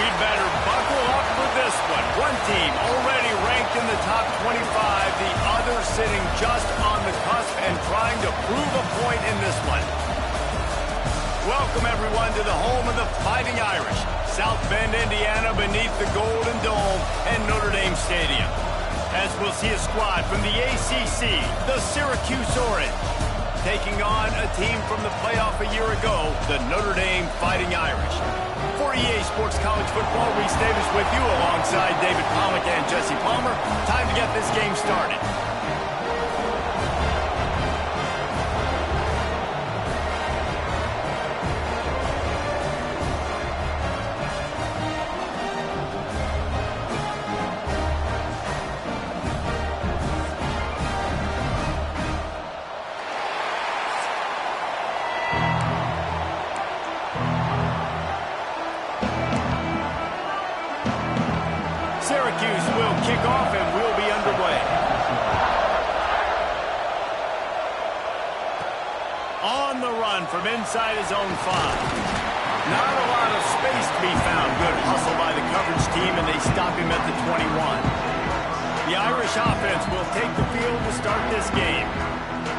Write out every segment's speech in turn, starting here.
We'd better buckle up for this one. One team already ranked in the top 25, the other sitting just on the cusp and trying to prove a point in this one. Welcome, everyone, to the home of the Fighting Irish, South Bend, Indiana, beneath the Golden Dome and Notre Dame Stadium. As we'll see a squad from the ACC, the Syracuse Orange, taking on a team from the playoff a year ago, the Notre Dame Fighting Irish. For EA Sports College Football, Reese Davis with you alongside David Pollack and Jesse Palmer. Time to get this game started. Syracuse will kick off and we'll be underway. On the run from inside his own 5. Not a lot of space to be found. Good hustle by the coverage team, and they stop him at the 21. The Irish offense will take the field to start this game.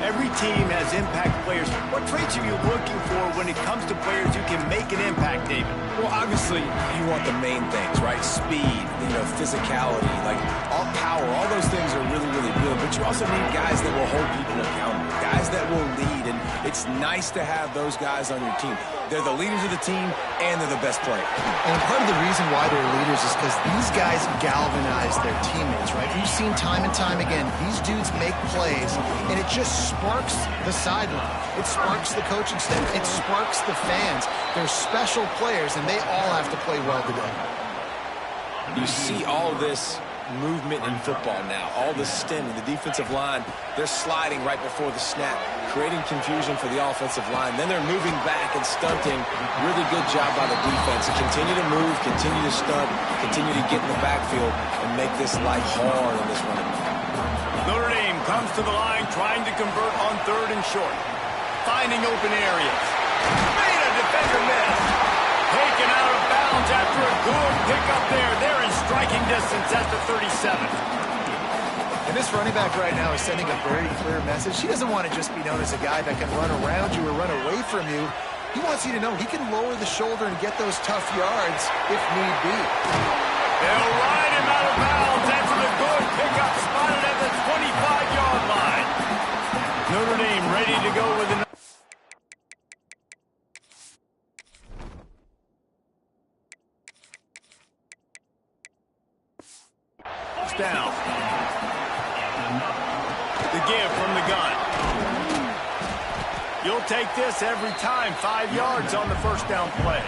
Every team has impact players. What traits are you looking for when it comes to players who can make an impact, David? Well, obviously, you want the main things, right? Speed, physicality, like all power, all those things are really, really good. But you also need guys that will hold people accountable, guys that will lead. And it's nice to have those guys on your team. They're the leaders of the team, and they're the best players. And part of the reason why they're leaders is because these guys galvanize their teammates, right? We've seen time and time again, these dudes make plays, and it just sparks the sideline. It sparks the coaching staff. It sparks the fans. They're special players, and they all have to play well today. You see all this movement in football now, all the stemming, the defensive line, they're sliding right before the snap, creating confusion for the offensive line. Then they're moving back and stunting. Really good job by the defense. Continue to move, continue to stunt, continue to get in the backfield and make this life hard in this one. Notre Dame comes to the line trying to convert on 3rd and short. Finding open areas. Made a defender miss. Taken out of bounds after a good pickup there. They're in striking distance at the 37. And this running back right now is sending a very clear message. He doesn't want to just be known as a guy that can run around you or run away from you. He wants you to know he can lower the shoulder and get those tough yards if need be. They'll ride him out of bounds after the good pickup, spotted at the 25-yard line. Notre Dame ready to go with an down. The give from the gun. You'll take this every time. 5 yards on the first down play.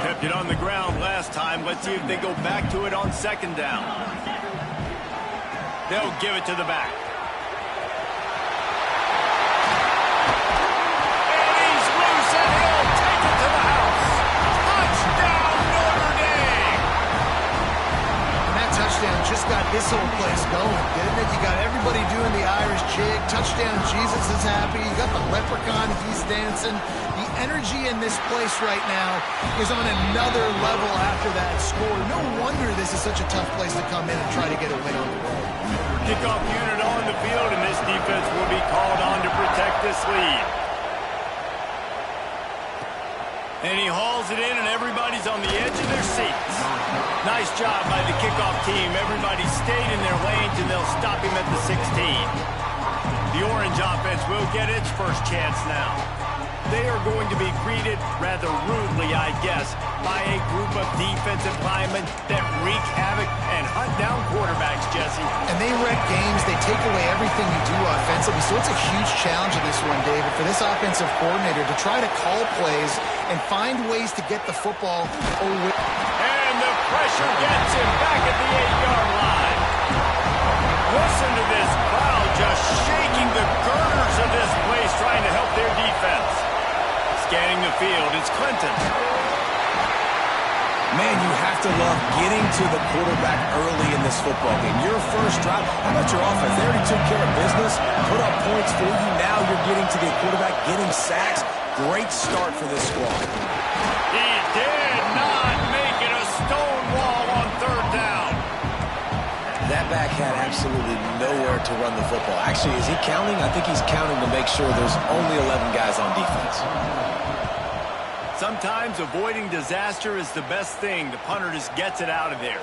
Kept it on the ground last time. Let's see if they go back to it on 2nd down. They'll give it to the back. And he's loose, and he'll take it to the house. Touchdown, Notre Dame! And that touchdown just got this whole place going, didn't it? You got everybody doing the Irish jig. Touchdown, Jesus is happy. You got the leprechaun, he's dancing. The energy in this place right now is on another level after that score. No wonder this is such a tough place to come in and try to get a win on the road. Kickoff unit on the field, and this defense will be called on to protect this lead. And he hauls it in, and everybody's on the edge of their seats. Nice job by the kickoff team. Everybody stayed in their lanes, and they'll stop him at the 16. The Orange offense will get its first chance now. They are going to be greeted rather rudely, I guess, by a group of defensive linemen that wreak havoc and hunt down quarterbacks, Jesse. And they wreck games. They take away everything you do offensively. So it's a huge challenge in this one, David, for this offensive coordinator to try to call plays and find ways to get the football away. And the pressure gets him back at the 8-yard line. Listen to this crowd just shaking the girders of this place trying to help their defense. Scanning the field, it's Clinton. Man, you have to love getting to the quarterback early in this football game. Your first drive, how about your offense? They already took care of business, put up points for you. Now you're getting to the quarterback, getting sacks. Great start for this squad. He did not make quarterback had absolutely nowhere to run the football. Actually, is he counting? I think he's counting to make sure there's only 11 guys on defense. Sometimes avoiding disaster is the best thing. The punter just gets it out of there.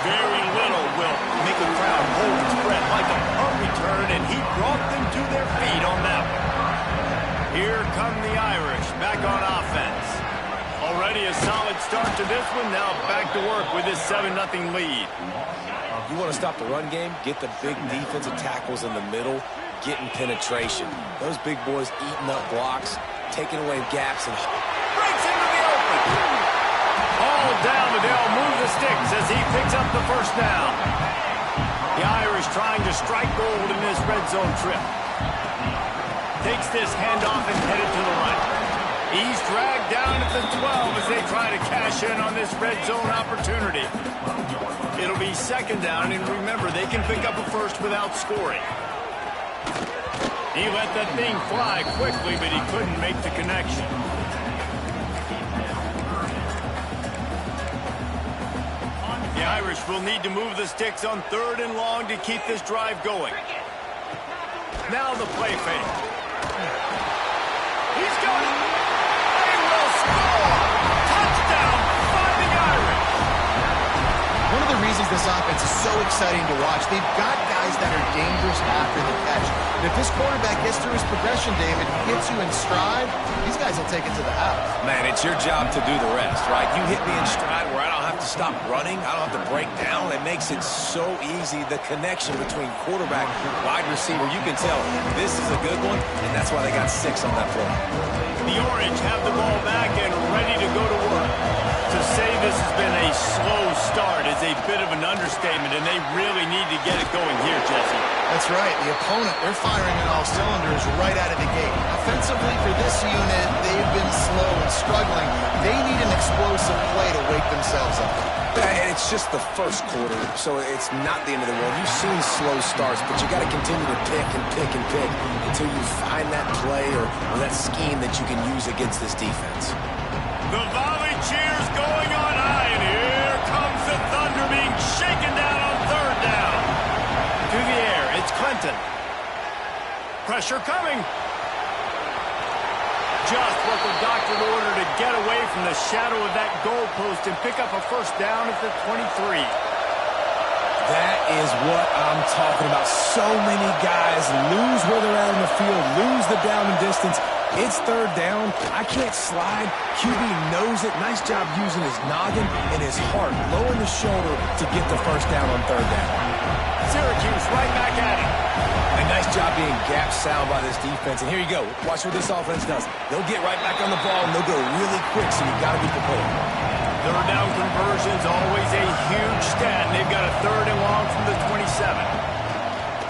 Very little will make a crowd hold its breath like a punt return, and he brought them to their feet on that one. Here come the Irish back on offense. Already a solid start to this one. Now back to work with this 7-0 lead. You want to stop the run game? Get the big defensive tackles in the middle, getting penetration. Those big boys eating up blocks, taking away gaps, and breaks into the open. All down, but they'll move the sticks as he picks up the first down. The Irish trying to strike gold in this red zone trip. Takes this handoff and headed to the right. He's dragged down at the 12 as they try to cash in on this red zone opportunity. It'll be second down, and remember, they can pick up a first without scoring. He let that thing fly quickly, but he couldn't make the connection. The Irish will need to move the sticks on 3rd and long to keep this drive going. Now the play fake. He's got it. They will score. Touchdown by the Irish. One of the reasons this offense is so exciting to watch, they've got guys that are dangerous after the catch. And if this quarterback gets through his progression, David, gets you in stride, these guys will take it to the house. man, it's your job to do the rest, right? You hit me in stride where I don't have to stop running. I don't have to break down. It makes it so easy, the connection between quarterback and wide receiver. You can tell this is a good one, and that's why they got 6 on that play. The Orange have the ball back and ready to go to work. To say this has been a slow start is a bit of an understatement, and they really need to get it going here, Jesse. That's right. The opponent, they're firing on all cylinders right out of the gate. Offensively, for this unit, they've been slow and struggling. They need an explosive play to wake themselves up. And it's just the first quarter, so it's not the end of the world. You've seen slow starts, but you got to continue to pick and pick and pick until you find that play or that scheme that you can use against this defense. The volley cheers going on high, and here comes the Thunder being shaken down on 3rd down. To the air, it's Clinton. Pressure coming. Just what the doctor ordered to get away from the shadow of that goalpost and pick up a first down at the 23. That is what I'm talking about. So many guys lose where they're at in the field, lose the down and distance. It's 3rd down. I can't slide. QB knows it. Nice job using his noggin and his heart, lowering the shoulder to get the first down on 3rd down. Syracuse right back at it. A nice job being gap sound by this defense. And here you go. Watch what this offense does. They'll get right back on the ball, and they'll go really quick, so you've got to be prepared. 3rd down conversion's always a huge stat. They've got a 3rd and long from the 27.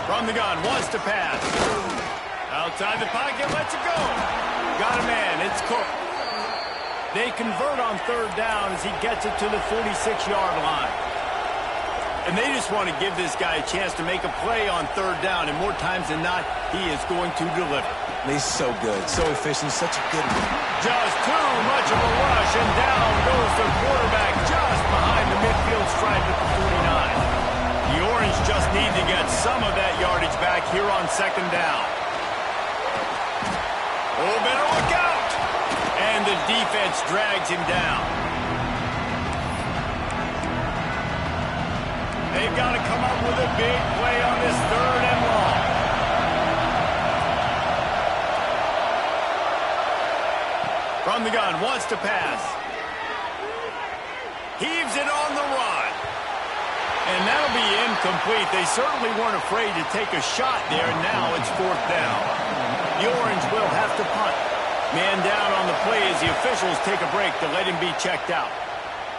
From the gun, wants to pass. Outside the pocket, lets it go. Got a man, it's Cook. They convert on 3rd down as he gets it to the 46-yard line. And they just want to give this guy a chance to make a play on 3rd down, and more times than not, he is going to deliver. He's so good, so efficient, such a good one. Just too much of a rush, and down goes the quarterback just behind the midfield stripe at the 49. The Orange just need to get some of that yardage back here on 2nd down. Oh, better look out! And the defense drags him down. They've got to come up with a big play on this 3rd and long. From the gun, wants to pass. Heaves it on the run. And that'll be incomplete. They certainly weren't afraid to take a shot there, and now it's 4th down. The Orange will have to punt. Man down on the play as the officials take a break to let him be checked out.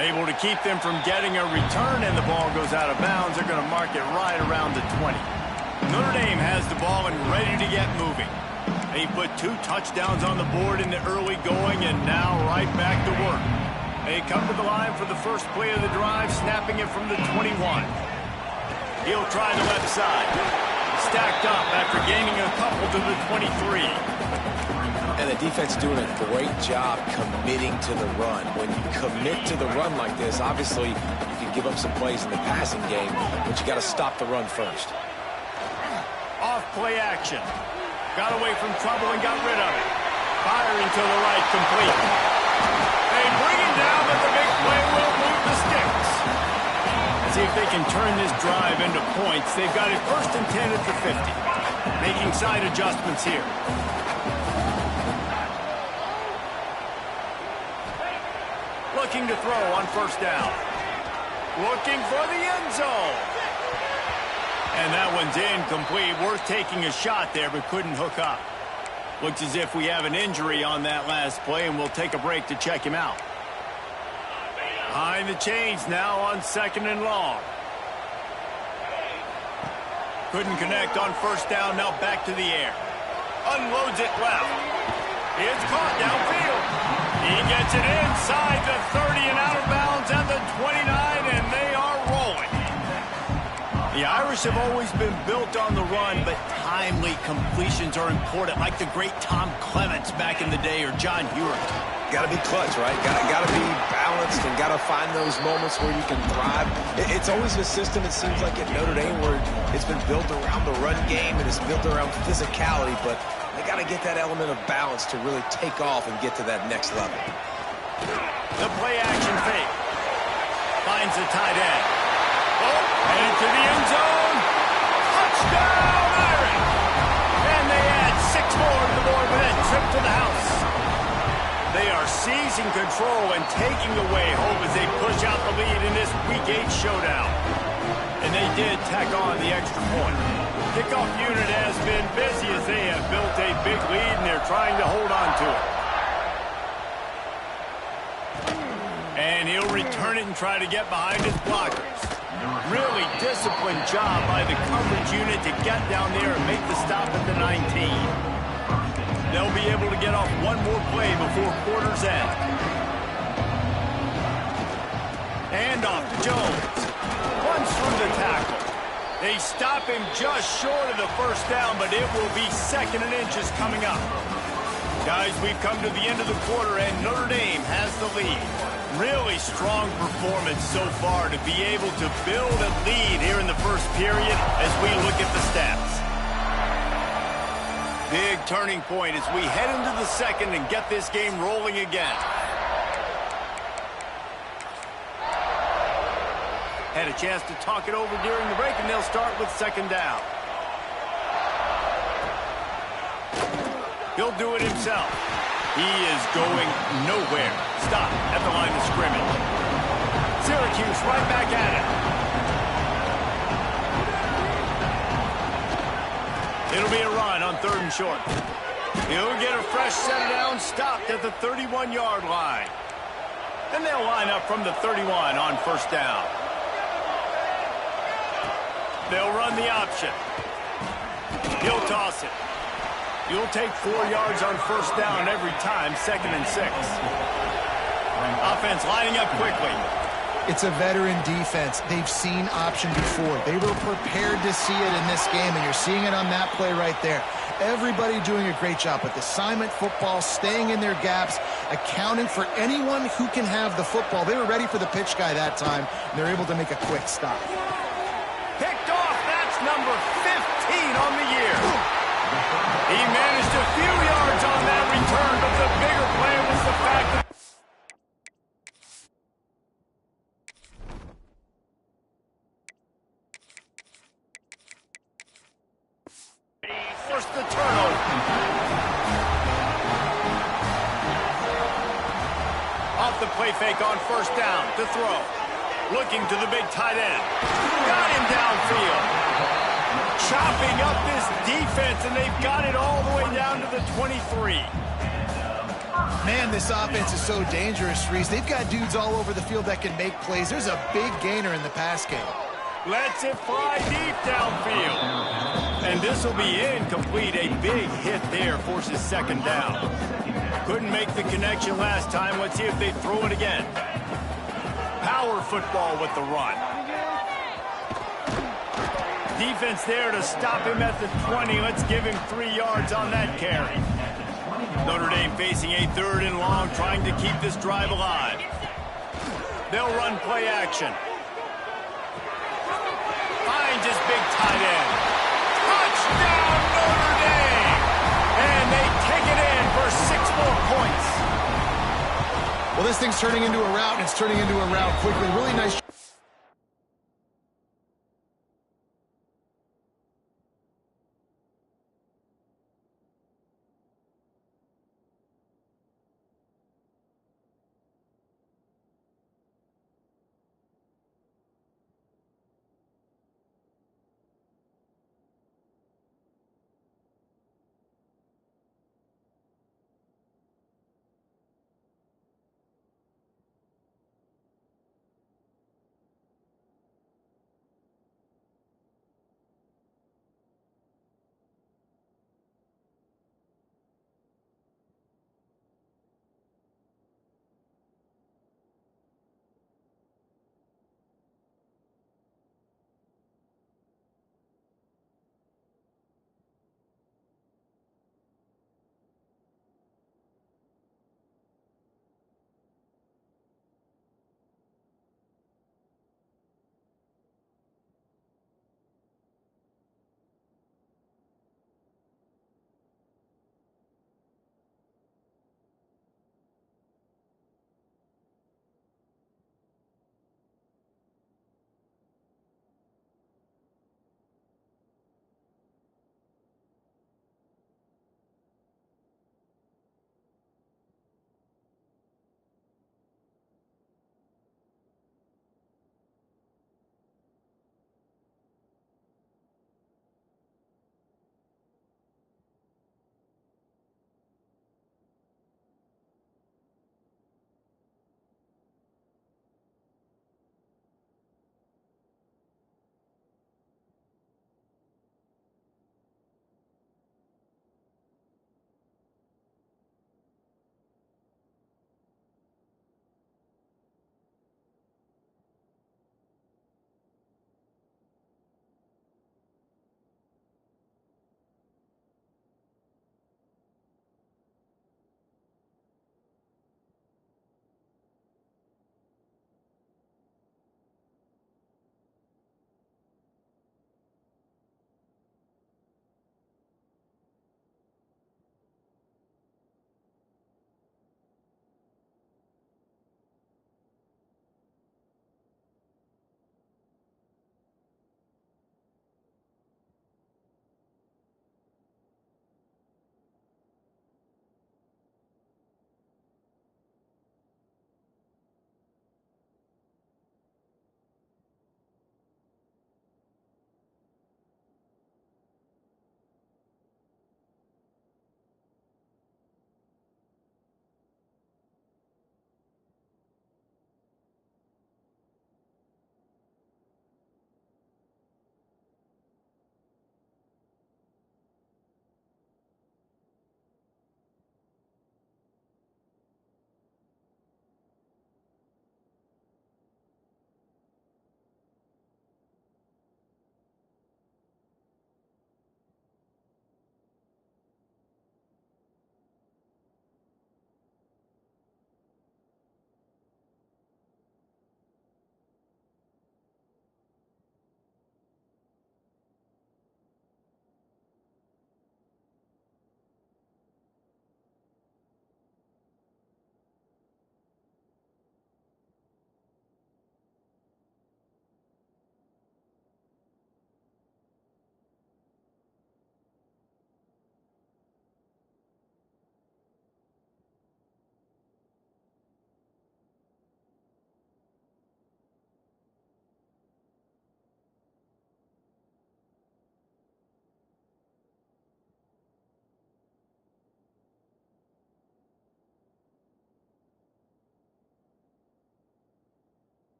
Able to keep them from getting a return, and the ball goes out of bounds. They're going to mark it right around the 20. Notre Dame has the ball and ready to get moving. They put 2 touchdowns on the board in the early going, and now right back to work. They come to the line for the first play of the drive, snapping it from the 21. He'll try the left side. Stacked up after gaining a couple to the 23. And the defense doing a great job committing to the run. When you commit to the run like this, obviously you can give up some plays in the passing game, but you got to stop the run first. Off play action. Got away from trouble and got rid of it. Firing to the right, complete. They bring it down, but the big play will move the sticks. See if they can turn this drive into points. They've got it 1st and 10 at the 50. Making side adjustments here. Looking to throw on 1st down. Looking for the end zone. And that one's incomplete. Worth taking a shot there, but couldn't hook up. Looks as if we have an injury on that last play, and we'll take a break to check him out. Behind the chains now on 2nd and long. Couldn't connect on 1st down, now back to the air. Unloads it left. It's caught downfield. He gets it inside the 30 and out of bounds at the 29, and they are rolling. The Irish have always been built on the run, but timely completions are important, like the great Tom Clements back in the day or John Hewart. Got to be clutch, right? Got to be balanced and got to find those moments where you can thrive. It's always a system, it seems like, at Notre Dame where it's been built around the run game and it's built around physicality, but they got to get that element of balance to really take off and get to that next level. The play action fake. Finds the tight end. Oh, and into the end zone. Touchdown, Irish! And they add 6 more to the board with that trip to the house. They are seizing control and taking away hope as they push out the lead in this Week 8 showdown. And they did tack on the extra point. Kickoff unit has been busy as they have built a big lead and they're trying to hold on to it. And he'll return it and try to get behind his blockers. Really disciplined job by the coverage unit to get down there and make the stop at the 19. They'll be able to get off one more play before quarter's end. And off to Jones. Runs through the tackle. They stop him just short of the 1st down, but it will be 2nd and inches coming up. Guys, we've come to the end of the quarter, and Notre Dame has the lead. Really strong performance so far to be able to build a lead here in the 1st period as we look at the stats. Big turning point as we head into the 2nd and get this game rolling again. Had a chance to talk it over during the break, and they'll start with 2nd down. He'll do it himself. He is going nowhere. Stop at the line of scrimmage. Syracuse right back at it. It'll be a run on 3rd and short. He'll get a fresh set down, stopped at the 31-yard line. Then they'll line up from the 31 on 1st down. They'll run the option. He'll toss it. You'll take 4 yards on 1st down every time, 2nd and 6. Offense lining up quickly. It's a veteran defense. They've seen option before. They were prepared to see it in this game, and you're seeing it on that play right there. Everybody doing a great job with assignment football, staying in their gaps, accounting for anyone who can have the football. They were ready for the pitch guy that time, and they're able to make a quick stop. Picked off. That's number 15 on the year. He managed a few yards on that return, but the bigger play was the fact that he forced the turnover. Off the play fake on 1st down to throw. Looking to the big tight end. Got him downfield. Chopping up this defense, and they've got it all the way down to the 23. Man, this offense is so dangerous, Reese. They've got dudes all over the field that can make plays. There's a big gainer in the pass game. Lets it fly deep downfield. And this will be incomplete. A big hit there forces 2nd down. Couldn't make the connection last time. Let's see if they throw it again. Power football with the run. Defense there to stop him at the 20. Let's give him 3 yards on that carry. Notre Dame facing a 3rd and long, trying to keep this drive alive. They'll run play action. Finds his big tight end. Touchdown, Notre Dame! And they take it in for 6 more points. Well, this thing's turning into a route, and it's turning into a route quickly. Really nice.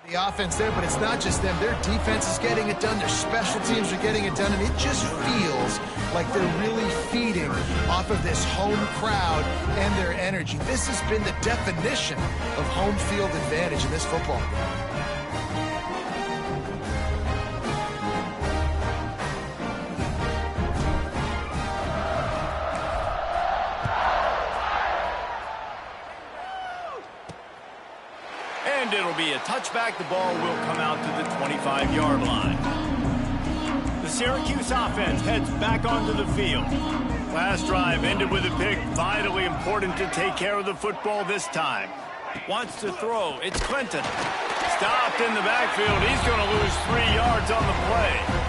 The offense there, but it's not just them. Their defense is getting it done. Their special teams are getting it done, and it just feels like they're really feeding off of this home crowd and their energy. This has been the definition of home field advantage in this football game. And it'll be a touchback. The ball will come out to the 25-yard line. The Syracuse offense heads back onto the field. Last drive ended with a pick. Vitally important to take care of the football this time. Wants to throw. It's Clinton. Stopped in the backfield. He's going to lose 3 yards on the play.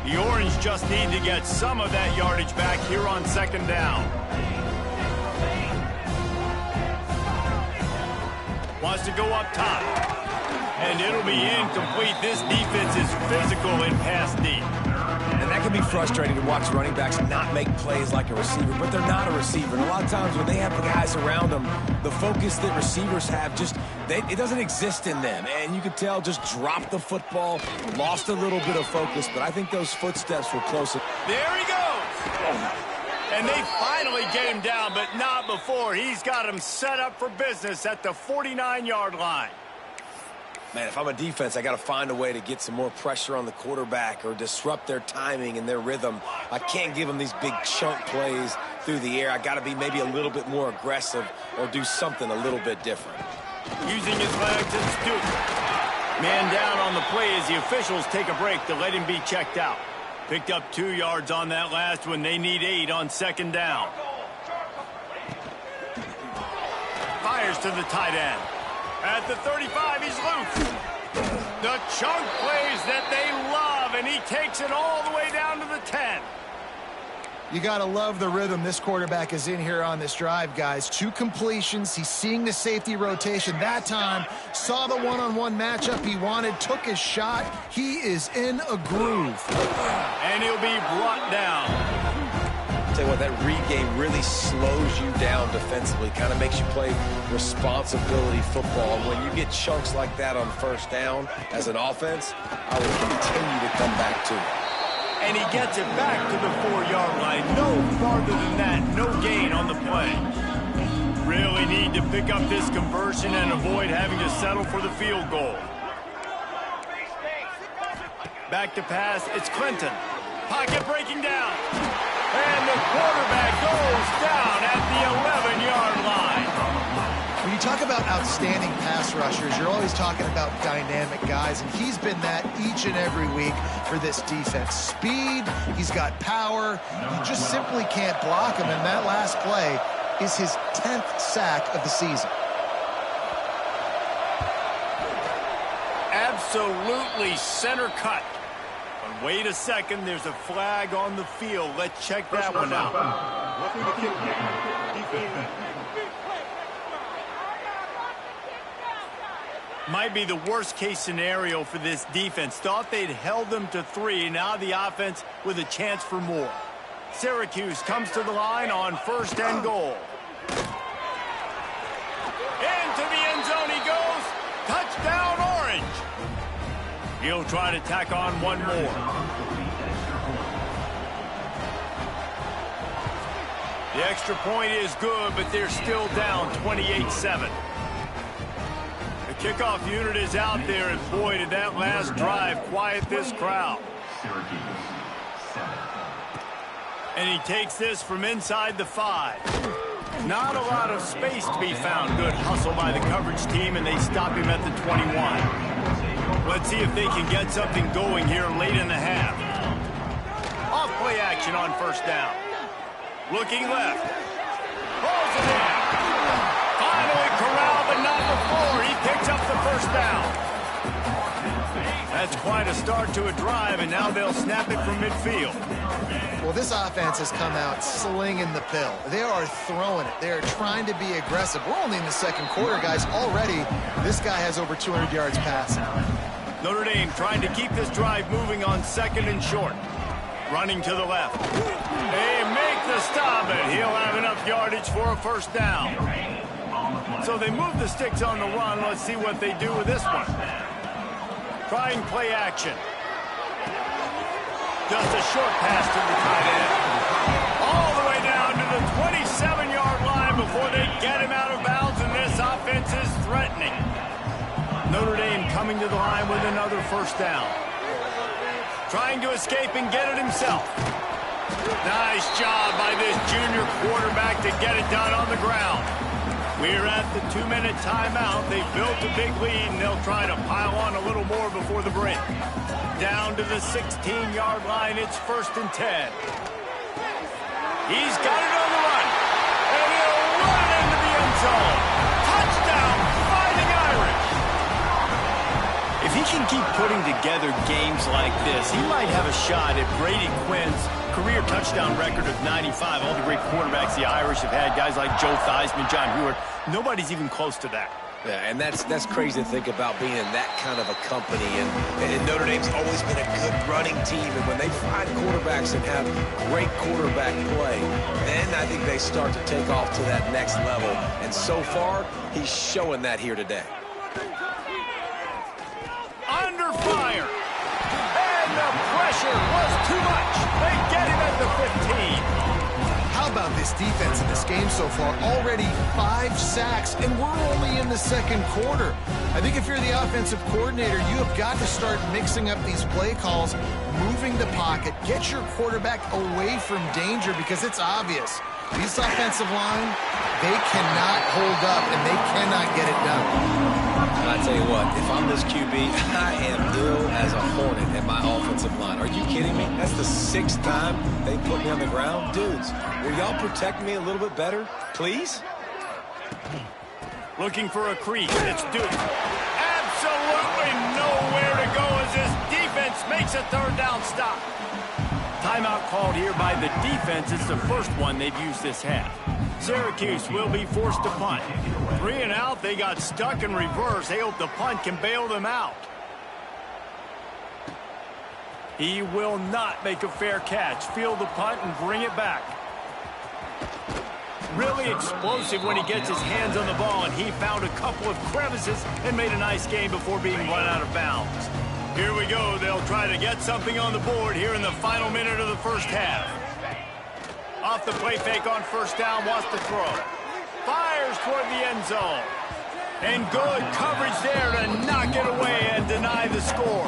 The Orange just need to get some of that yardage back here on second down. Wants to go up top. And it'll be incomplete. This defense is physical in pass deep. And that can be frustrating to watch running backs not make plays like a receiver, but they're not a receiver. And a lot of times when they have the guys around them, the focus that receivers have it doesn't exist in them. And you could tell just dropped the football, lost a little bit of focus, but I think those footsteps were closer. There he goes. And they finally get him down, but not before. He's got him set up for business at the 49-yard line. Man, if I'm a defense, I got to find a way to get some more pressure on the quarterback or disrupt their timing and their rhythm. I can't give them these big chunk plays through the air. I got to be maybe a little bit more aggressive or do something a little bit different. Using his legs and stoop. Man down on the play as the officials take a break to let him be checked out. Picked up 2 yards on that last one. They need 8 on second down. Fires to the tight end. At the 35, he's loose. The chunk plays that they love, and he takes it all the way down to the 10. You got to love the rhythm this quarterback is in here on this drive, guys. 2 completions. He's seeing the safety rotation. That time, saw the one-on-one matchup he wanted, took his shot. He is in a groove. And he'll be brought down. Tell you what, that read game really slows you down defensively, kind of makes you play responsibility football. When you get chunks like that on first down as an offense, I will continue to come back to it. And he gets it back to the 4-yard line. No farther than that. No gain on the play. Really need to pick up this conversion and avoid having to settle for the field goal. Back to pass. It's Clinton. Pocket breaking down. And the quarterback goes down at the 11-yard line. When you talk about outstanding pass rushers, you're always talking about dynamic guys, and he's been that each and every week for this defense. Speed, he's got power. You just simply can't block him, and that last play is his 10th sack of the season. Absolutely center cut. But wait a second, there's a flag on the field. Let's check that one out. Might be the worst case scenario for this defense. Thought they'd held them to 3. Now the offense with a chance for more. Syracuse comes to the line on 1st and goal. Into the end zone he goes. Touchdown, Orange. He'll try to tack on one more. The extra point is good, but they're still down 28-7. The kickoff unit is out there, and boy, did that last drive quiet this crowd. And he takes this from inside the 5. Not a lot of space to be found. Good hustle by the coverage team, and they stop him at the 21. Let's see if they can get something going here late in the half. Off play action on 1st down. Looking left. Pulls it in. Finally corralled, but not before. He picks up the 1st down. That's quite a start to a drive, and now they'll snap it from midfield. Well, this offense has come out slinging the pill. They are throwing it. They are trying to be aggressive. We're only in the 2nd quarter, guys. Already, this guy has over 200 yards passing. Notre Dame trying to keep this drive moving on 2nd and short. Running to the left. They make to stop it. He'll have enough yardage for a first down. So they move the sticks on the run. Let's see what they do with this one. Trying play action. Just a short pass to the tight end. All the way down to the 27-yard line before they get him out of bounds, and this offense is threatening. Notre Dame coming to the line with another first down. Trying to escape and get it himself. Nice job by this junior quarterback to get it done on the ground. We're at the 2-minute timeout. They've built a big lead, and they'll try to pile on a little more before the break. Down to the 16-yard line. It's 1st and 10. He's got it on the run. And he'll run it into the end zone. Touchdown, Fighting Irish. If he can keep putting together games like this, he might have a shot at Brady Quinn's career touchdown record of 95. All the great quarterbacks the Irish have had, guys like Joe Theismann, John Hewart, nobody's even close to that. Yeah, and that's crazy to think about being in that kind of a company. And Notre Dame's always been a good running team. And when they find quarterbacks and have great quarterback play, then I think they start to take off to that next level. And so far, he's showing that here today. Under fire. And the pressure was too much. They get him at the 15. How about this defense in this game so far? Already 5 sacks, and we're only in the second quarter. I think if you're the offensive coordinator, you have got to start mixing up these play calls, moving the pocket, get your quarterback away from danger, because it's obvious. These offensive line, they cannot hold up, and they cannot get it done. I tell you what, if I'm this QB, I am ill as a hornet at my offensive line. Are you kidding me? That's the 6th time they put me on the ground. Dudes, will y'all protect me a little bit better, please? Looking for a crease. It's Duke. Absolutely nowhere to go as this defense makes a 3rd down stop. Timeout called here by the defense. It's the first one they've used this half. Syracuse will be forced to punt. 3 and out. They got stuck in reverse. They hope the punt can bail them out. He will not make a fair catch. Field the punt and bring it back. Really explosive when he gets his hands on the ball, and he found a couple of crevices and made a nice game before being run out of bounds. Here we go. They'll try to get something on the board here in the final minute of the first half. Off the play fake on first down, wants to throw. Fires toward the end zone. And good coverage there to knock it away and deny the score.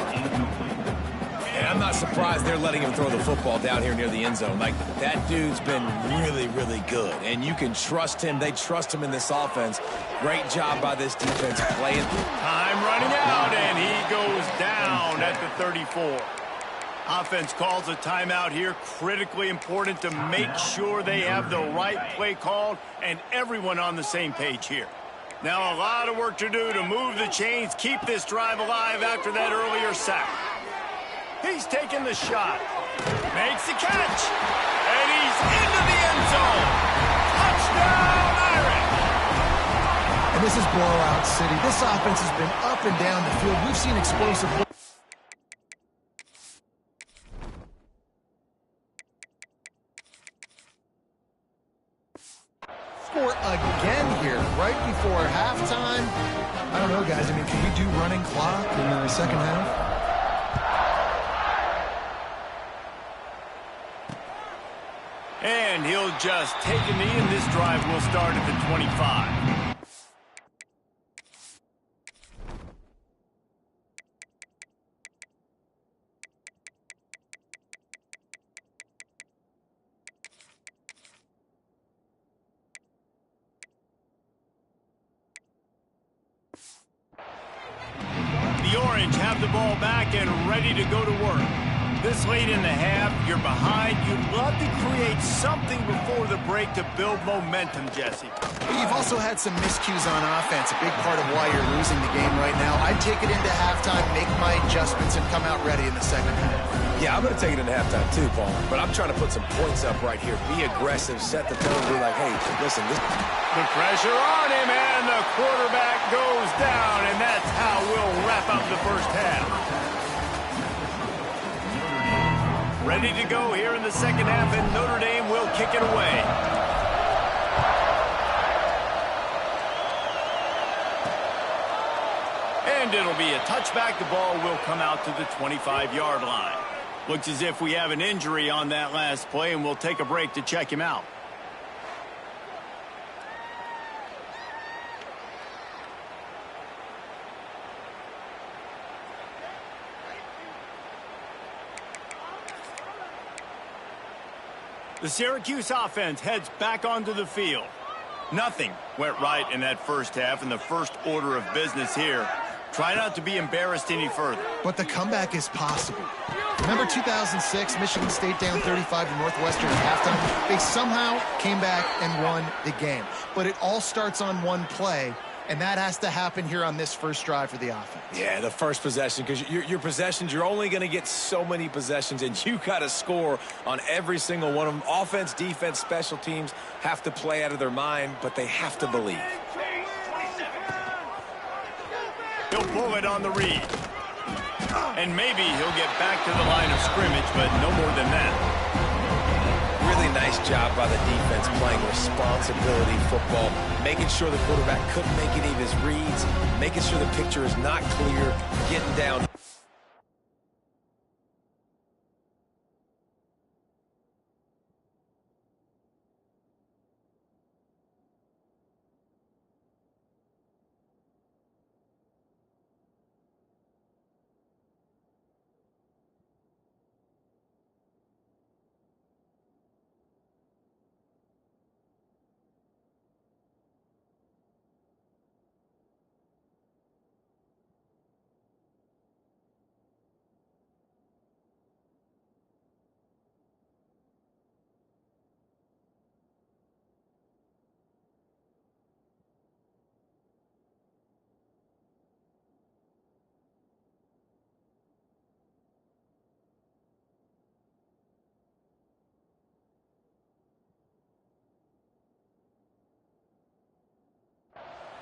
And I'm not surprised they're letting him throw the football down here near the end zone. Like, that dude's been really, really good. And you can trust him. They trust him in this offense. Great job by this defense playing. Time running out, and he goes down at the 34. Offense calls a timeout here. Critically important to make sure they have the right play called and everyone on the same page here. Now a lot of work to do to move the chains, keep this drive alive after that earlier sack. He's taking the shot. Makes the catch. And he's into the end zone. Touchdown, Irish! And this is blowout city. This offense has been up and down the field. We've seen explosive play. Score again here right before halftime. I don't know, guys. I mean, can we do running clock in the second half? And he'll just take a knee, and this drive will start at the 25. The Orange have the ball back and ready to go to work. This late in the half, you're behind. You'd love to create something before the break to build momentum, Jesse. You've also had some miscues on offense, a big part of why you're losing the game right now. I'd take it into halftime, make my adjustments, and come out ready in the second half. Yeah, I'm going to take it into halftime too, Paul. But I'm trying to put some points up right here. Be aggressive, set the tone, be like, hey, listen. The pressure on him, and the quarterback goes down, and that's how we'll wrap up the first half. Ready to go here in the second half, and Notre Dame will kick it away. And it'll be a touchback. The ball will come out to the 25-yard line. Looks as if we have an injury on that last play, and we'll take a break to check him out. The Syracuse offense heads back onto the field. Nothing went right in that first half, and the first order of business here. Try not to be embarrassed any further. But the comeback is possible. Remember 2006, Michigan State down 35 to Northwestern at halftime? They somehow came back and won the game. But it all starts on one play, and that has to happen here on this first drive for the offense. Yeah, the first possession, because your possessions, you're only going to get so many possessions, and you got to score on every single one of them. Offense, defense, special teams have to play out of their mind, but they have to believe. He'll pull it on the read. And maybe he'll get back to the line of scrimmage, but no more than that. Really nice job by the defense playing responsibility football, making sure the quarterback couldn't make any of his reads, making sure the picture is not clear, getting down.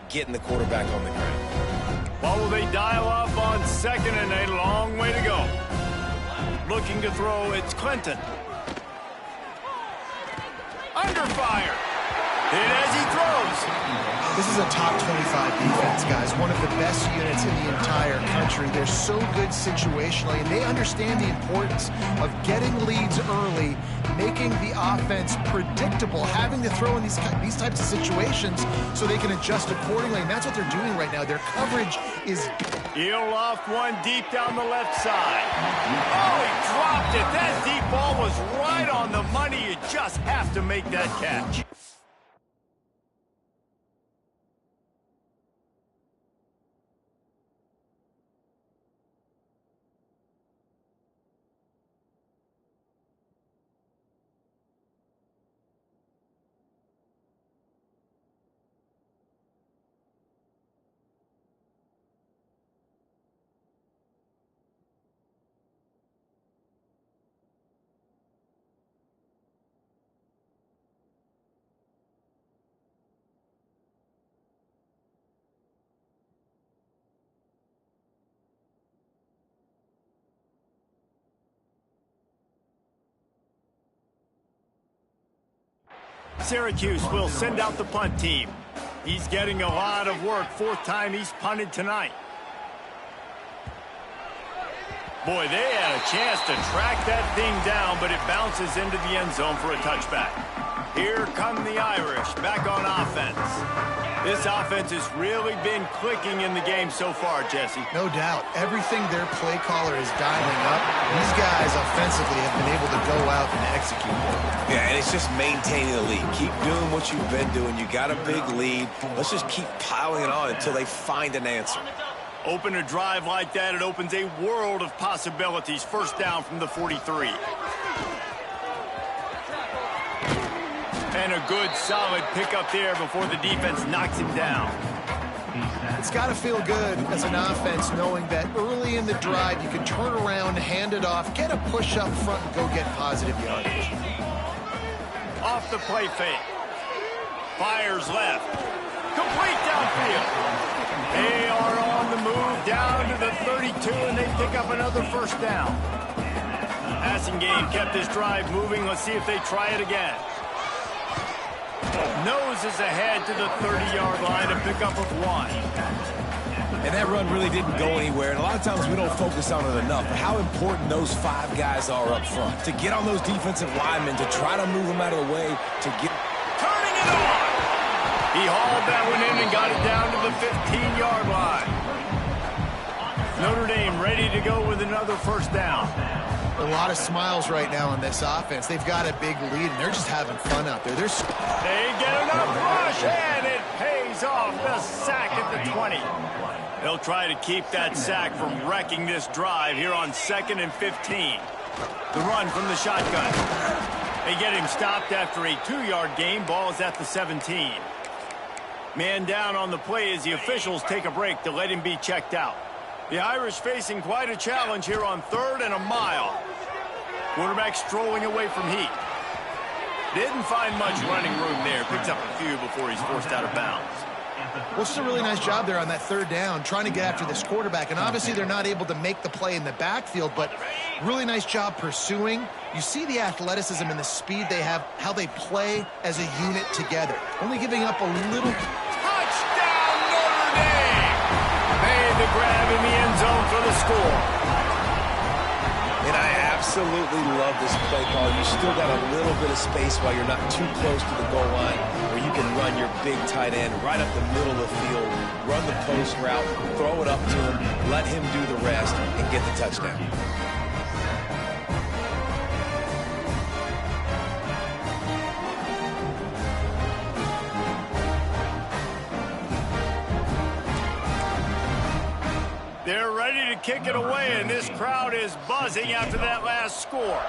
Getting the quarterback on the ground. What will they dial up on second and a long way to go? Looking to throw, it's Clinton. Under fire. Hit as he throws. This is a top 25 defense, guys. One of the best units in the entire country. They're so good situationally, and they understand the importance of getting leads early, making the offense predictable, having to throw in these types of situations so they can adjust accordingly, and that's what they're doing right now. Their coverage is... He'll loft one deep down the left side. Oh, he dropped it. That deep ball was right on the money. You just have to make that catch. Syracuse will send out the punt team. He's getting a lot of work. Fourth time he's punted tonight. Boy, they had a chance to track that thing down, but it bounces into the end zone for a touchback. Here come the Irish back on offense. This offense has really been clicking in the game so far, Jesse. No doubt. Everything their play caller is dialing up, these guys offensively have been able to go out and execute. Yeah, and it's just maintaining the lead. Keep doing what you've been doing. You got a big lead. Let's just keep piling it on until they find an answer. Open a drive like that, it opens a world of possibilities. First down from the 43. And a good, solid pickup there before the defense knocks him down. It's got to feel good as an offense knowing that early in the drive you can turn around, hand it off, get a push up front, and go get positive yardage. Off the play fake. Fires left. Complete downfield. They are on the move down to the 32, and they pick up another first down. As passing game kept this drive moving. Let's see if they try it again. Noses ahead to the 30-yard line to pick up of 1. And that run really didn't go anywhere, and a lot of times we don't focus on it enough. But how important those 5 guys are up front. To get on those defensive linemen, to try to move them out of the way, to get... Turning it on! He hauled that one in and got it down to the 15-yard line. Notre Dame ready to go with another first down. A lot of smiles right now on this offense. They've got a big lead, and they're just having fun out there. They get enough rush, and it pays off. The sack at the 20. They'll try to keep that sack from wrecking this drive here on 2nd and 15. The run from the shotgun. They get him stopped after a 2-yard gain. Ball is at the 17. Man down on the play as the officials take a break to let him be checked out. The Irish facing quite a challenge here on 3rd and a mile. Quarterback strolling away from heat. Didn't find much running room there. Picks up a few before he's forced out of bounds. Well, just a really nice job there on that 3rd down, trying to get after this quarterback. And obviously they're not able to make the play in the backfield, but really nice job pursuing. You see the athleticism and the speed they have, how they play as a unit together. Only giving up a little... Touchdown, Notre Dame! Made the grab in the end zone for the score. And I absolutely love this play call. You still got a little bit of space while you're not too close to the goal line, where you can run your big tight end right up the middle of the field, run the post route, throw it up to him, let him do the rest, and get the touchdown. They're ready to kick it away, and this crowd is buzzing after that last score.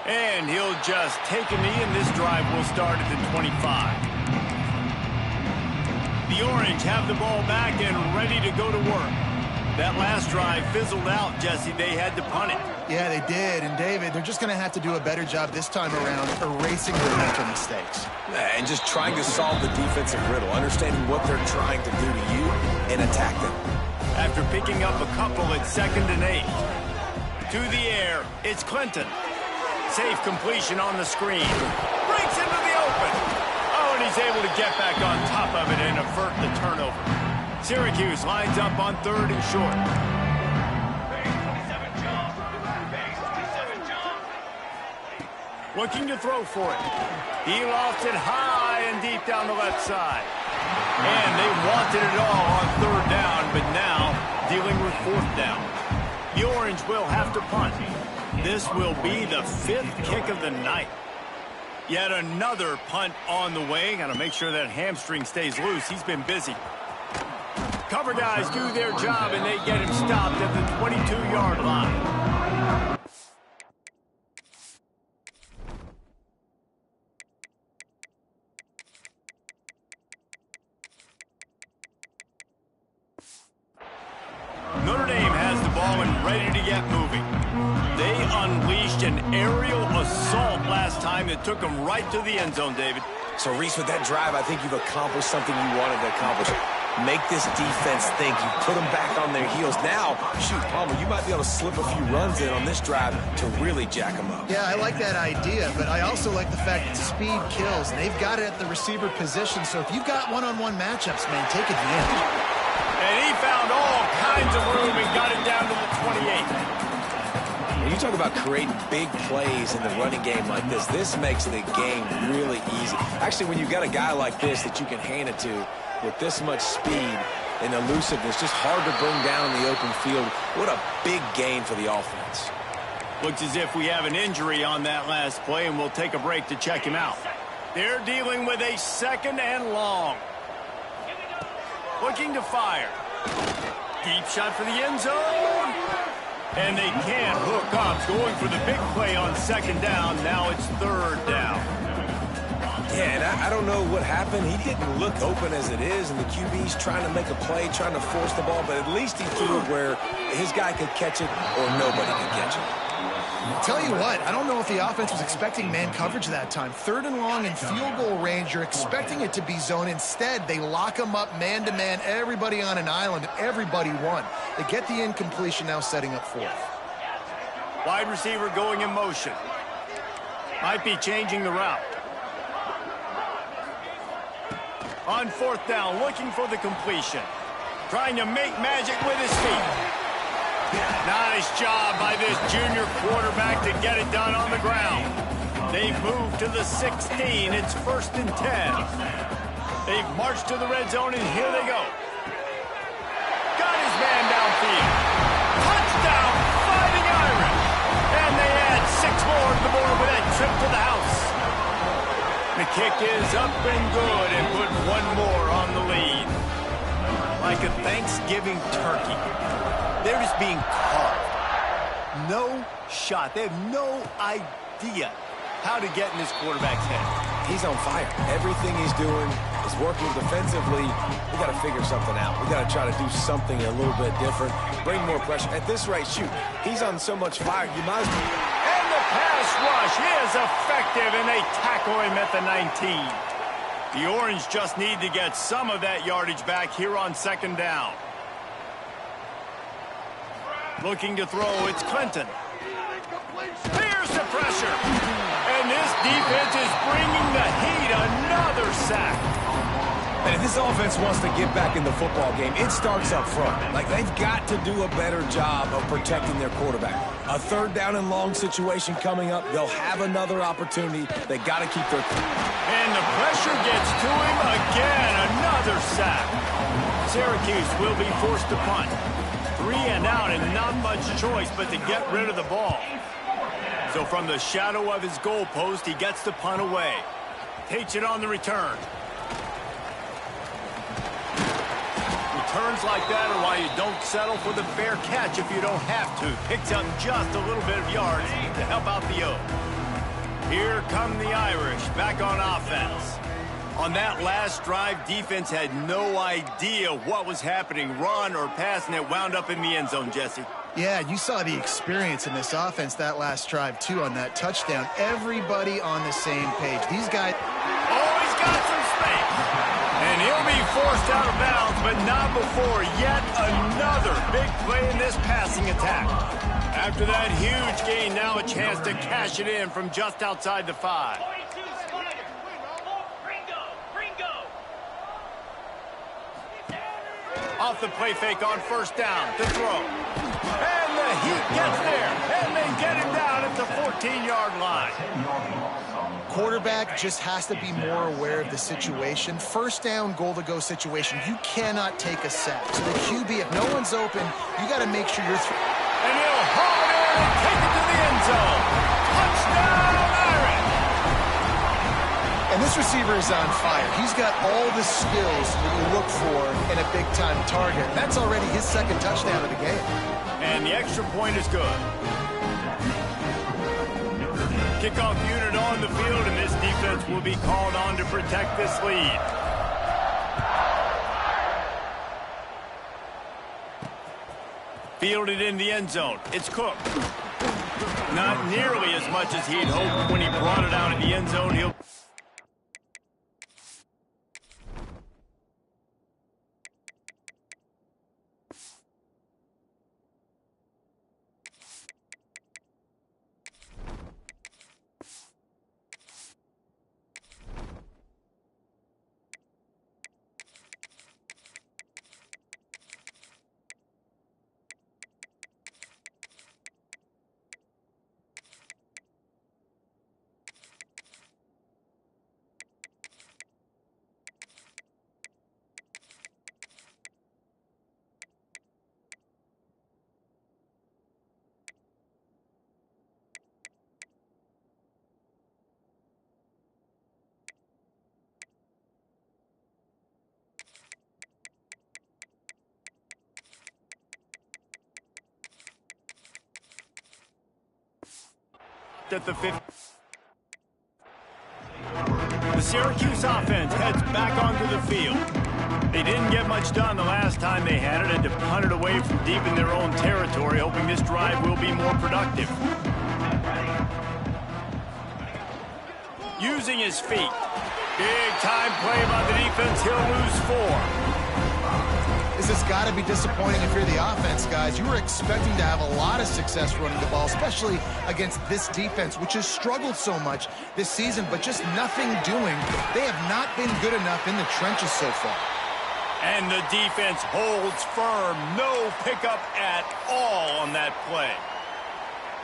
And he'll just take a knee, and this drive will start at the 25. The Orange have the ball back and ready to go to work. That last drive fizzled out, Jesse. They had to punt it. Yeah, they did. And, David, they're just going to have to do a better job this time around erasing their mental mistakes. And just trying to solve the defensive riddle, understanding what they're trying to do to you and attack them. After picking up a couple at 2nd and 8. To the air, it's Clinton. Safe completion on the screen. Breaks into the open. Oh, and he's able to get back on top of it and avert the turnover. Syracuse lines up on 3rd and short. Looking to throw for it. He lost it high and deep down the left side. And they wanted it all on 3rd down, but now dealing with 4th down. The Orange will have to punt. This will be the 5th kick of the night. Yet another punt on the way. Got to make sure that hamstring stays loose. He's been busy. Cover guys do their job, and they get him stopped at the 22-yard line. Notre Dame has the ball and ready to get moving. They unleashed an aerial assault last time that took them right to the end zone, David. So, Reese, with that drive, I think you've accomplished something you wanted to accomplish. Make this defense think. You put them back on their heels. Now, shoot, Palmer, you might be able to slip a few runs in on this drive to really jack them up. Yeah, I like that idea, but I also like the fact that speed kills. They've got it at the receiver position, so if you've got one-on-one matchups, man, take advantage. And he found all kinds of room and got it down to the 28. When you talk about creating big plays in the running game like this makes the game really easy. Actually, when you've got a guy like this that you can hand it to with this much speed and elusiveness, just hard to bring down in the open field. What a big gain for the offense. Looks as if we have an injury on that last play, and we'll take a break to check him out. They're dealing with a 2nd and long. Looking to fire. Deep shot for the end zone. And they can't hook up. Going for the big play on 2nd down. Now it's 3rd down. Yeah, and I don't know what happened. He didn't look open as it is, and the QB's trying to make a play, trying to force the ball, but at least he threw it where his guy could catch it or nobody could catch it. Tell you what, I don't know if the offense was expecting man coverage that time. 3rd and long in field goal range, you're expecting it to be zone. Instead, they lock them up man-to-man, everybody on an island, and everybody won. They get the incompletion, now setting up 4th. Wide receiver going in motion. Might be changing the route. On 4th down, looking for the completion. Trying to make magic with his feet. Nice job by this junior quarterback to get it done on the ground. They've moved to the 16. It's 1st and 10. They've marched to the red zone, and here they go. Got his man downfield. Touchdown, Fighting Irish. And they add 6 more to the board with that trip to the house. The kick is up and good and put 1 more on the lead. Like a Thanksgiving turkey. They're just being carved. No shot. They have no idea how to get in this quarterback's head. He's on fire. Everything he's doing is working defensively. We got to figure something out. We got to try to do something a little bit different. Bring more pressure. At this rate, shoot. He's on so much fire. You might as well. And the pass rush is effective, and they tackle him at the 19. The Orange just need to get some of that yardage back here on 2nd down. Looking to throw, it's Clinton. Here's the pressure. And this defense is bringing the heat. Another sack. And if this offense wants to get back in the football game, it starts up front. Like, they've got to do a better job of protecting their quarterback. A 3rd down and long situation coming up. They'll have another opportunity. They got to keep their... And the pressure gets to him again. Another sack. Syracuse will be forced to punt. 3 and out, and not much choice but to get rid of the ball. So from the shadow of his goalpost, he gets the punt away. Takes it on the return. Returns like that are why you don't settle for the fair catch if you don't have to. Picks up just a little bit of yards to help out the O. Here come the Irish back on offense. On that last drive, defense had no idea what was happening, run or pass, and it wound up in the end zone, Jesse. Yeah, you saw the experience in this offense that last drive, too, on that touchdown. Everybody on the same page. These guys... Oh, he's got some space. And he'll be forced out of bounds, but not before yet another big play in this passing attack. After that huge gain, now a chance to cash it in from just outside the 5. Off the play fake on 1st down to throw. And the heat gets there. And they get him down at the 14-yard line. Quarterback just has to be more aware of the situation. 1st down, goal-to-go situation. You cannot take a sack. So the QB, if no one's open, you got to make sure you're... And he'll haul it in and take it to the end zone. Touchdown, Irish! And this receiver is on fire. He's got all the skills that you look for in a big-time target. That's already his 2nd touchdown of the game. And the extra point is good. Kickoff unit on the field, and this defense will be called on to protect this lead. Fielded in the end zone. It's Cook. Not nearly as much as he'd hoped when he brought it out in the end zone. He'll... At the 50. The Syracuse offense heads back onto the field. They didn't get much done the last time they had it, and to punt it away from deep in their own territory, hoping this drive will be more productive. using his feet. Big time play by the defense. He'll lose 4. This has got to be disappointing if you're the offense, guys. You were expecting to have a lot of success running the ball, especially against this defense, which has struggled so much this season, but just nothing doing. They have not been good enough in the trenches so far. And the defense holds firm. No pickup at all on that play.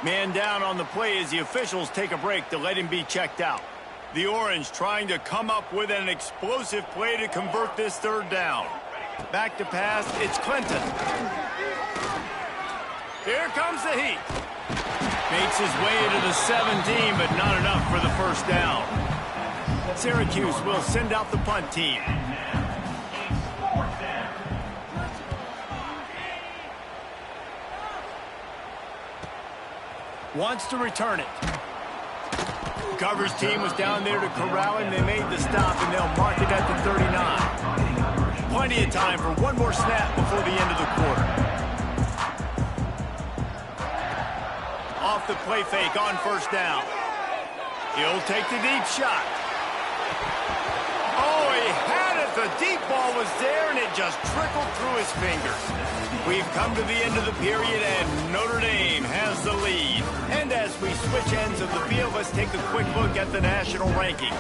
Man down on the play as the officials take a break to let him be checked out. The Orange trying to come up with an explosive play to convert this 3rd down. Back to pass, it's Clinton. Here comes the heat. Makes his way into the 17, but not enough for the 1st down. Syracuse will send out the punt team. Wants to return it. Coverage team was down there to corral him. They made the stop, and they'll mark it at the 39. Plenty of time for one more snap before the end of the quarter. Off the play fake on 1st down. He'll take the deep shot. Oh, he had it. The deep ball was there, and it just trickled through his fingers. We've come to the end of the period, and Notre Dame has the lead. And as we switch ends of the field, let's take a quick look at the national rankings.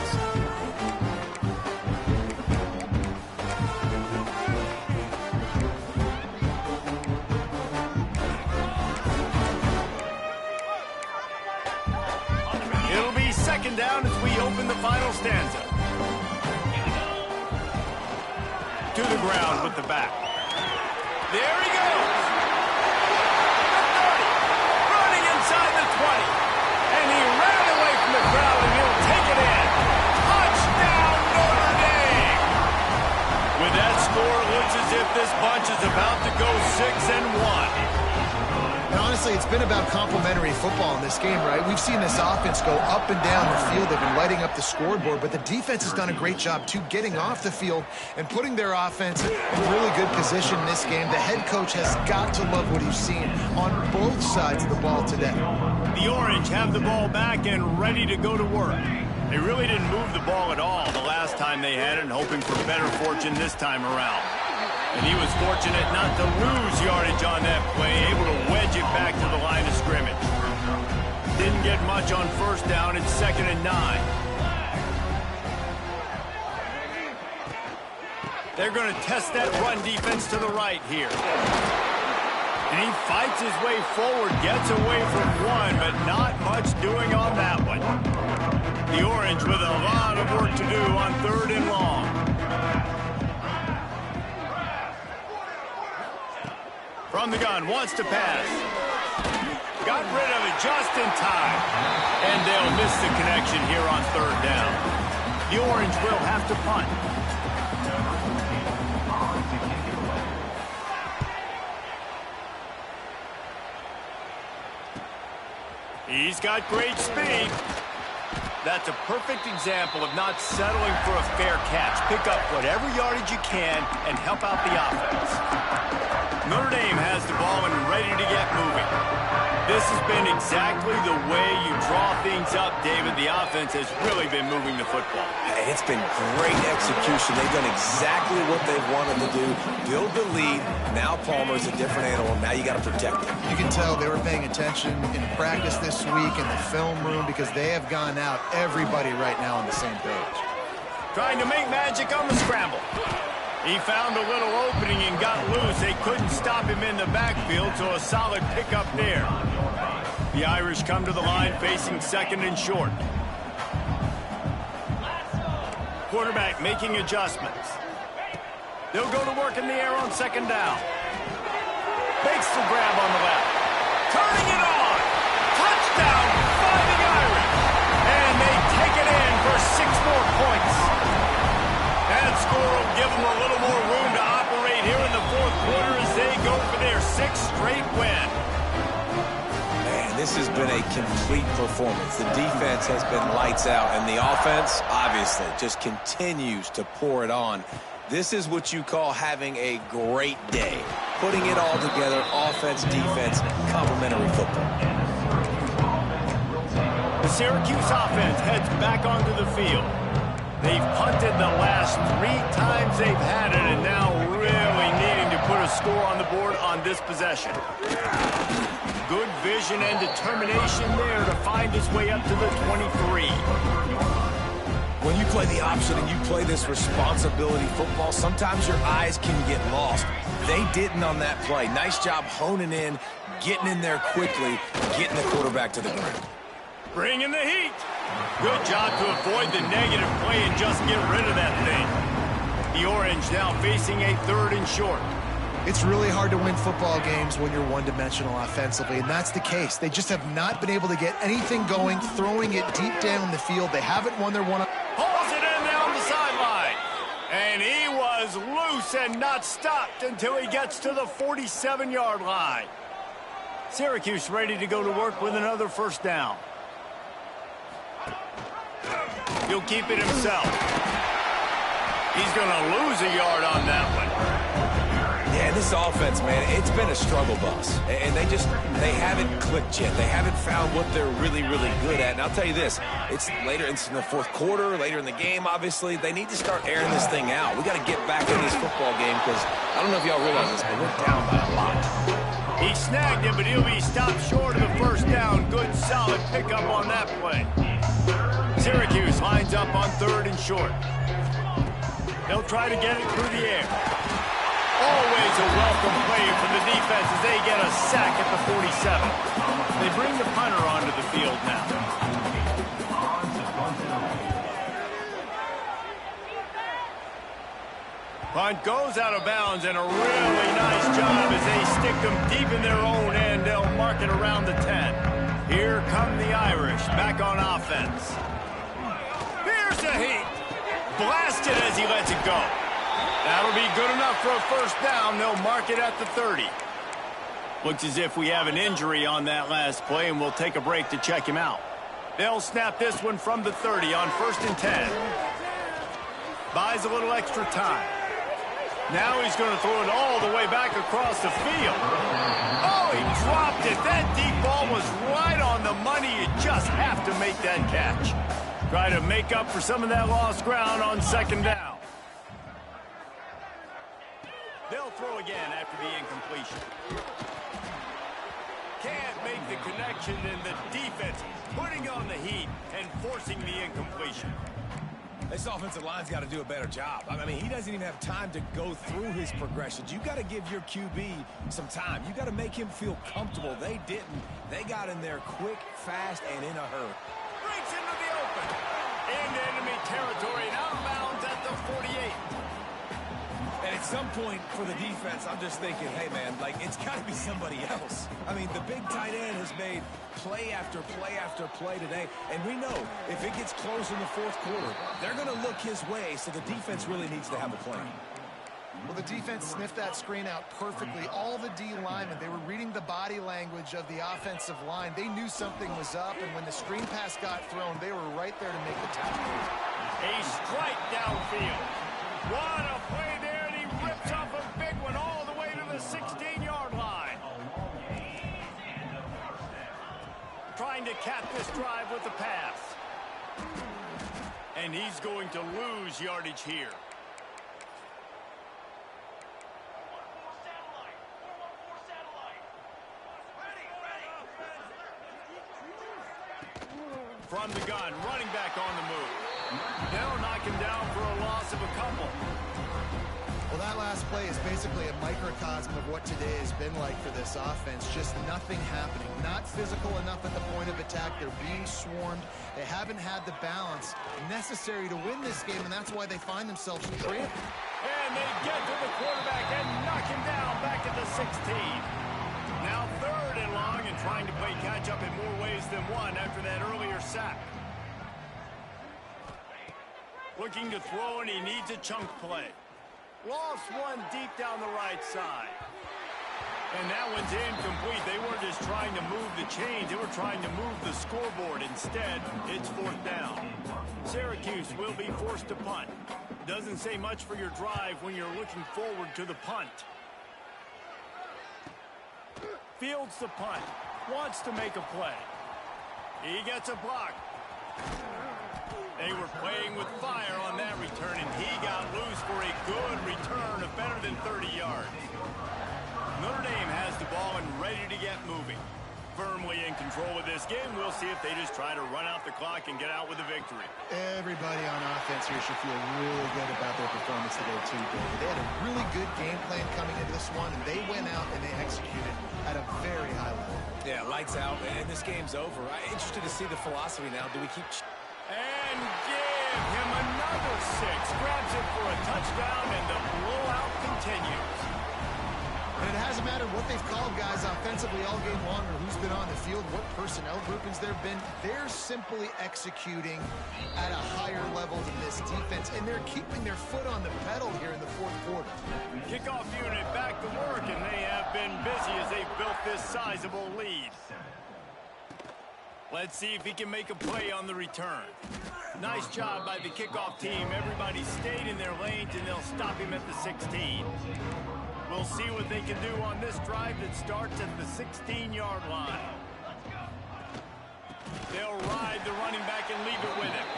It'll be 2nd down as we open the final stanza. To the ground with the back. There he goes. The 30. Running inside the 20. And he ran away from the crowd, and he'll take it in. Touchdown, Notre Dame. With that score, it looks as if this bunch is about to go 6-1. And honestly, it's been about complementary football in this game, right? We've seen this offense go up and down the field. They've been lighting up the scoreboard, but the defense has done a great job, too, getting off the field and putting their offense in really good position in this game. The head coach has got to love what he's seen on both sides of the ball today. The Orange have the ball back and ready to go to work. They really didn't move the ball at all the last time they had it, and hoping for better fortune this time around. And he was fortunate not to lose yardage on that play, able to wedge it back to the line of scrimmage. Didn't get much on 1st down. It's 2nd and 9. They're going to test that run defense to the right here. And he fights his way forward, gets away from one, but not much doing on that one. The Orange with a lot of work to do on 3rd and long. From the gun, wants to pass. Got rid of it just in time. And they'll miss the connection here on 3rd down. The Orange will have to punt. He's got great speed. That's a perfect example of not settling for a fair catch. Pick up whatever yardage you can and help out the offense. Notre Dame has the ball and ready to get moving. This has been exactly the way you draw things up, David. The offense has really been moving the football. It's been great execution. They've done exactly what they've wanted to do. Build the lead. Now Palmer's a different animal. Now you got to protect him. You can tell they were paying attention in practice this week in the film room because they have gone out, everybody right now on the same page. Trying to make magic on the scramble. He found a little opening and got loose. They couldn't stop him in the backfield, so a solid pickup there. The Irish come to the line facing 2nd and short. Quarterback making adjustments. They'll go to work in the air on 2nd down. Makes the grab on the left. Turning it on. Touchdown, Fighting Irish. And they take it in for 6 more points. That score will give them a little more room to operate here in the 4th quarter as they go for their 6th straight win. Man, this has been a complete performance. The defense has been lights out, and the offense, obviously, just continues to pour it on. This is what you call having a great day. Putting it all together, offense, defense, complementary football. The Syracuse offense heads back onto the field. They've punted the last 3 times they've had it, and now really needing to put a score on the board on this possession. Good vision and determination there to find his way up to the 23. When you play the option and you play this responsibility football, sometimes your eyes can get lost. They didn't on that play. Nice job honing in, getting in there quickly, getting the quarterback to the ground. Bringing the heat. Good job to avoid the negative play and just get rid of that thing. The Orange now facing a 3rd and short. It's really hard to win football games when you're one-dimensional offensively, and that's the case. They just have not been able to get anything going, throwing it deep down the field. They haven't won their one. Pulls it in there on the sideline. And he was loose and not stopped until he gets to the 47-yard line. Syracuse ready to go to work with another 1st down. He'll keep it himself. He's going to lose a yard on that one. Yeah, this offense, man, it's been a struggle bus. And they haven't clicked yet. They haven't found what they're really, really good at. And I'll tell you this, it's later in the 4th quarter, later in the game, obviously. They need to start airing this thing out. We got to get back in this football game because I don't know if y'all realize this, but we're down by a lot. He snagged him, but he'll be stopped short of the 1st down. Good, solid pickup on that play. Syracuse lines up on 3rd and short. They'll try to get it through the air. Always a welcome play for the defense as they get a sack at the 47. They bring the punter onto the field now. Punt goes out of bounds, and a really nice job as they stick them deep in their own end. They'll mark it around the 10. Here come the Irish back on offense. Here's the heat. Blasted as he lets it go. That'll be good enough for a 1st down. They'll mark it at the 30. Looks as if we have an injury on that last play, and we'll take a break to check him out. They'll snap this one from the 30 on 1st and 10. Buys a little extra time. Now he's going to throw it all the way back across the field. Oh, he dropped it. That deep ball was right on the money. You just have to make that catch. Try to make up for some of that lost ground on 2nd down. They'll throw again after the incompletion. Can't make the connection, and the defense putting on the heat and forcing the incompletion. This offensive line's got to do a better job. I mean, he doesn't even have time to go through his progressions. You got to give your QB some time. You got to make him feel comfortable. They didn't. They got in there quick, fast, and in a hurry. Breaks into the open. Into enemy territory and out of bounds at the 48. And at some point for the defense, I'm just thinking, hey, man, like, it's got to be somebody else. I mean, the big tight end has made play after play after play today. And we know if it gets close in the 4th quarter, they're going to look his way, so the defense really needs to have a plan. Well, the defense sniffed that screen out perfectly. All the D linemen, they were reading the body language of the offensive line. They knew something was up, and when the screen pass got thrown, they were right there to make the tackle. A strike downfield. What a play there, and he rips off a big one all the way to the 16-yard line. Trying to cap this drive with the pass. And he's going to lose yardage here. From the gun, running back on the move. They'll knock him down for a loss of a couple. Well, that last play is basically a microcosm of what today has been like for this offense. Just nothing happening. Not physical enough at the point of attack. They're being swarmed. They haven't had the balance necessary to win this game, and that's why they find themselves trapped. And they get to the quarterback and knock him down back at the 16. Now 3rd and long, and trying to play catch-up in more ways than one after that earlier sack. Looking to throw, and he needs a chunk play. Lost one deep down the right side. And that one's incomplete. They weren't just trying to move the chains. They were trying to move the scoreboard. Instead, it's 4th down. Syracuse will be forced to punt. Doesn't say much for your drive when you're looking forward to the punt. Fields the punt. Wants to make a play. He gets a block. They were playing with fire on that return, and he got loose for a good return of better than 30 yards. Notre Dame has the ball and ready to get moving. Firmly in control of this game. We'll see if they just try to run out the clock and get out with a victory. Everybody on offense here should feel really good about their performance today, too, David. They had a really good game plan coming into this one, and they went out and they executed at a very high level. Yeah, lights out, and this game's over. I'm interested to see the philosophy now. Do we keep... And give him another 6. Grabs it for a touchdown, and the blowout continues. And it hasn't mattered what they've called guys offensively all game long or who's been on the field, what personnel groupings there have been. They're simply executing at a higher level than this defense, and they're keeping their foot on the pedal here in the fourth quarter. Kickoff unit back to work, and they have been busy as they've built this sizable lead. Let's see if he can make a play on the return. Nice job by the kickoff team. Everybody stayed in their lanes, and they'll stop him at the 16. We'll see what they can do on this drive that starts at the 16-yard line. They'll ride the running back and leave it with him.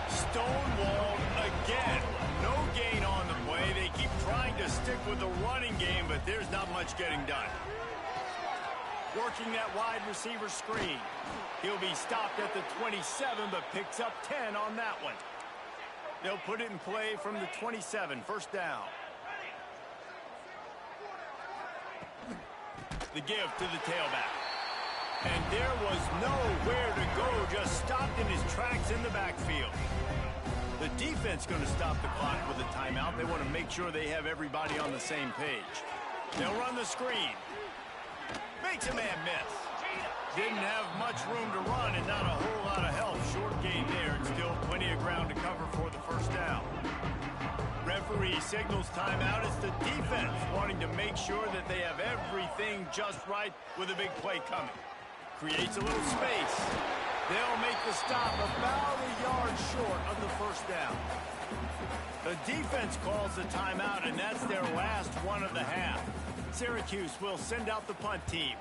Stonewalled again. No gain on the play. They keep trying to stick with the running game, but there's not much getting done. Working that wide receiver screen. He'll be stopped at the 27, but picks up 10 on that one. They'll put it in play from the 27, first down. The give to the tailback. And there was nowhere to go, just stopped in his tracks in the backfield. The defense going to stop the clock with a timeout. They want to make sure they have everybody on the same page. They'll run the screen. Makes a man miss. Didn't have much room to run and not a whole lot of help. Short gain there and still plenty of ground to cover for the first down. Referee signals timeout. It's the defense wanting to make sure that they have everything just right with a big play coming. Creates a little space. They'll make the stop about a yard short of the first down. The defense calls the timeout, and that's their last one of the half. Syracuse will send out the punt team.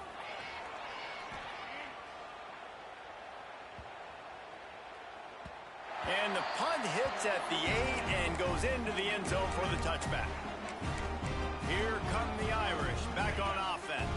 And the punt hits at the 8 and goes into the end zone for the touchback. Here come the Irish back on offense.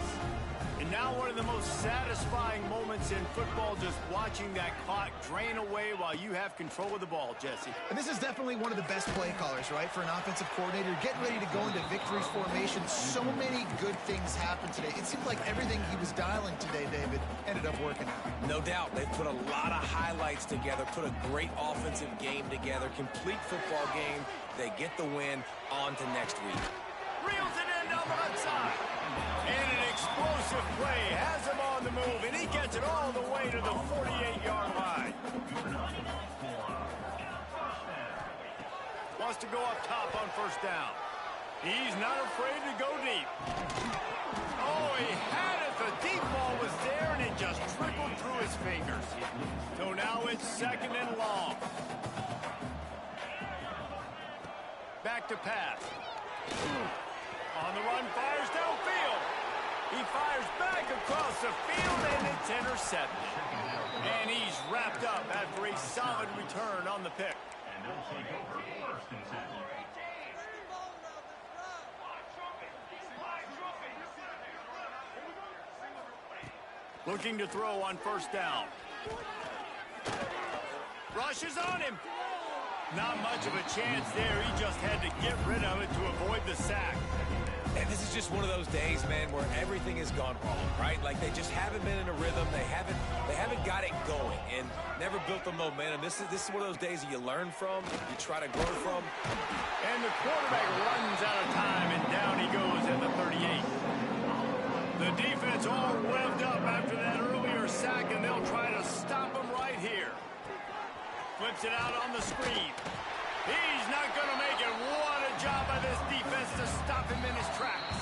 And now one of the most satisfying moments in football, just watching that clock drain away while you have control of the ball, Jesse. And this is definitely one of the best play callers, right, for an offensive coordinator. Getting ready to go into victory's formation. So many good things happened today. It seemed like everything he was dialing today, David, ended up working out. No doubt. They've put a lot of highlights together, put a great offensive game together, complete football game. They get the win. On to next week. Reels it in down the left side. And an explosive play has him on the move, and he gets it all the way to the 48-yard line. Wants to go up top on first down. He's not afraid to go deep. Oh, he had it. The deep ball was there, and it just trickled through his fingers. So now it's second and long. Back to pass. On the run, fires downfield. He fires back across the field, and it's intercepted. And he's wrapped up after a solid return on the pick. And they'll take over first and 10. Looking to throw on first down. Rushes on him. Not much of a chance there. He just had to get rid of it to avoid the sack. And this is just one of those days, man, where everything has gone wrong, right? Like they just haven't been in a rhythm. They haven't got it going and never built the momentum. This is one of those days that you learn from, you try to grow from. And the quarterback runs out of time, and down he goes at the 38. The defense all revved up after that earlier sack, and they'll try to stop him right here. Flips it out on the screen. He's not going to make it. What a job by this defense to stop him in his tracks.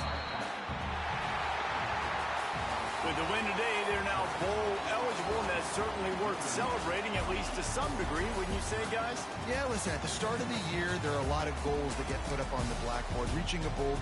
With the win today, they're now bowl eligible, and that's certainly worth celebrating, at least to some degree, wouldn't you say, guys? Yeah, listen, at the start of the year, there are a lot of goals that get put up on the blackboard. Reaching a bowl